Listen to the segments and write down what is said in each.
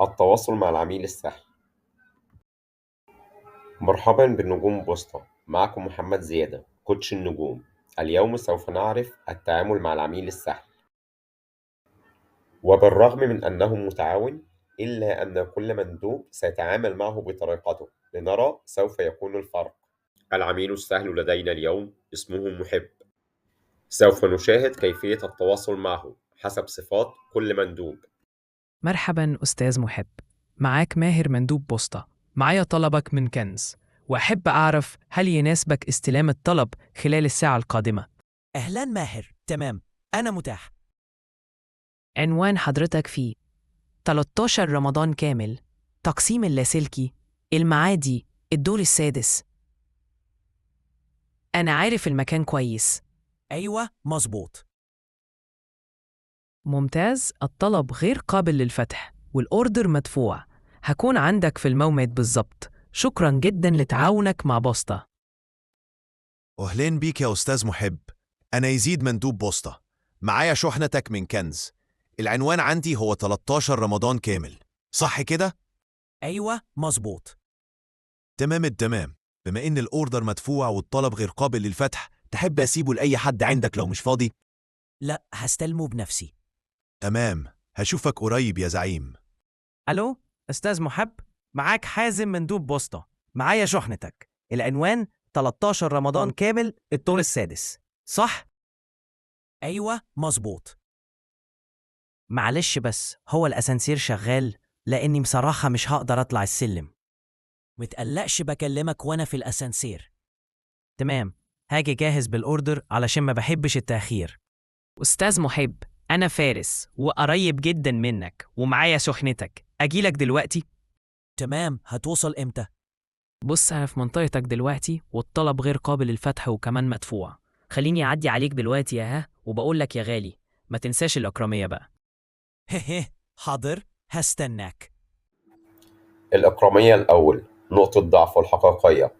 التواصل مع العميل السهل. مرحبا بالنجوم بوسطة، معكم محمد زيادة كوتش النجوم. اليوم سوف نعرف التعامل مع العميل السهل. وبالرغم من أنه متعاون، إلا أن كل مندوب سيتعامل معه بطريقته. لنرى سوف يكون الفرق. العميل السهل لدينا اليوم اسمه محب. سوف نشاهد كيفية التواصل معه حسب صفات كل مندوب. مرحبا أستاذ محب، معاك ماهر مندوب بوسطة. معايا طلبك من كنز، وأحب أعرف هل يناسبك استلام الطلب خلال الساعة القادمة. أهلا ماهر، تمام، أنا متاح. عنوان حضرتك فيه 13 رمضان كامل، تقسيم اللاسلكي، المعادي، الدور السادس. أنا عارف المكان كويس. أيوة مظبوط. ممتاز، الطلب غير قابل للفتح والأوردر مدفوع. هكون عندك في الموعد بالظبط. شكرا جدا لتعاونك مع بوسطة. أهلين بيك يا أستاذ محب. أنا يزيد مندوب بوسطة، معايا شحنتك من كنز. العنوان عندي هو 13 رمضان كامل، صح كده؟ أيوة مظبوط. تمام التمام. بما إن الأوردر مدفوع والطلب غير قابل للفتح، تحب أسيبه لأي حد عندك لو مش فاضي؟ لا، هستلمه بنفسي. تمام، هشوفك قريب يا زعيم. ألو، أستاذ محب، معاك حازم مندوب بوسطة. معايا شحنتك. العنوان 13 رمضان كامل، الدور السادس، صح؟ أيوة مظبوط. معلش بس هو الأسانسير شغال، لأني بصراحة مش هقدر أطلع السلم. متقلقش، بكلمك وأنا في الأسانسير. تمام، هاجي جاهز بالأوردر علشان ما بحبش التأخير. أستاذ محب، أنا فارس وقريب جدا منك ومعايا شحنتك. أجيلك دلوقتي؟ تمام، هتوصل إمتى؟ بص، أنا في منطقتك دلوقتي والطلب غير قابل للفتح وكمان مدفوع. خليني أعدي عليك دلوقتي يا وبقول لك يا غالي، ما تنساش الأكرمية بقى. هه، حاضر، هستناك. الإكرامية الأول، نقطة ضعفه الحقيقية.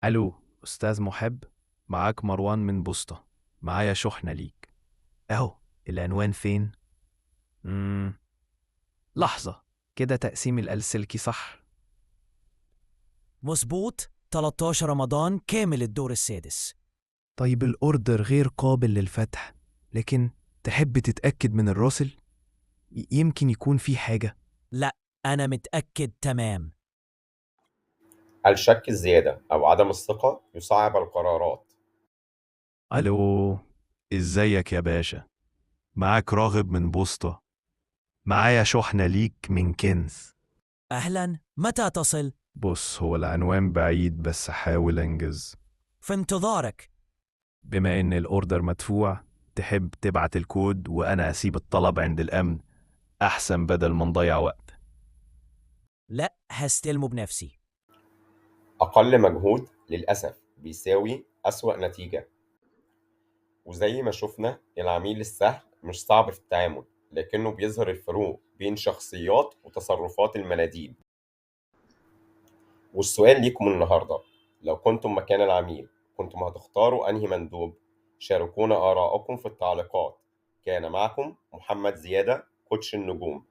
ألو، أستاذ محب، معاك مروان من بوسطة. معايا شحنة ليك أهو. العنوان فين؟ لحظة، كده تقسيم الألسلكي صح؟ مظبوط، 13 رمضان كامل الدور السادس. طيب الأوردر غير قابل للفتح، لكن تحب تتأكد من الراسل؟ يمكن يكون في حاجة. لا، أنا متأكد تمام. الشك الزيادة أو عدم الثقة يصعب القرارات. ألو، إزيك يا باشا؟ معاك راغب من بوسطة. معايا شحنة ليك من كنز. أهلا، متى تصل؟ بص، هو العنوان بعيد بس حاول انجز. في انتظارك. بما ان الاوردر مدفوع، تحب تبعت الكود وانا اسيب الطلب عند الامن؟ احسن بدل ما نضيع وقت. لا، هستلمه بنفسي. أقل مجهود للأسف بيساوي أسوأ نتيجة. وزي ما شفنا، العميل السهل مش صعب في التعامل، لكنه بيظهر الفروق بين شخصيات وتصرفات المناديب. والسؤال ليكم النهاردة، لو كنتم مكان العميل كنتم هتختاروا أنهي مندوب؟ شاركونا آراءكم في التعليقات. كان معكم محمد زيادة كوتش النجوم.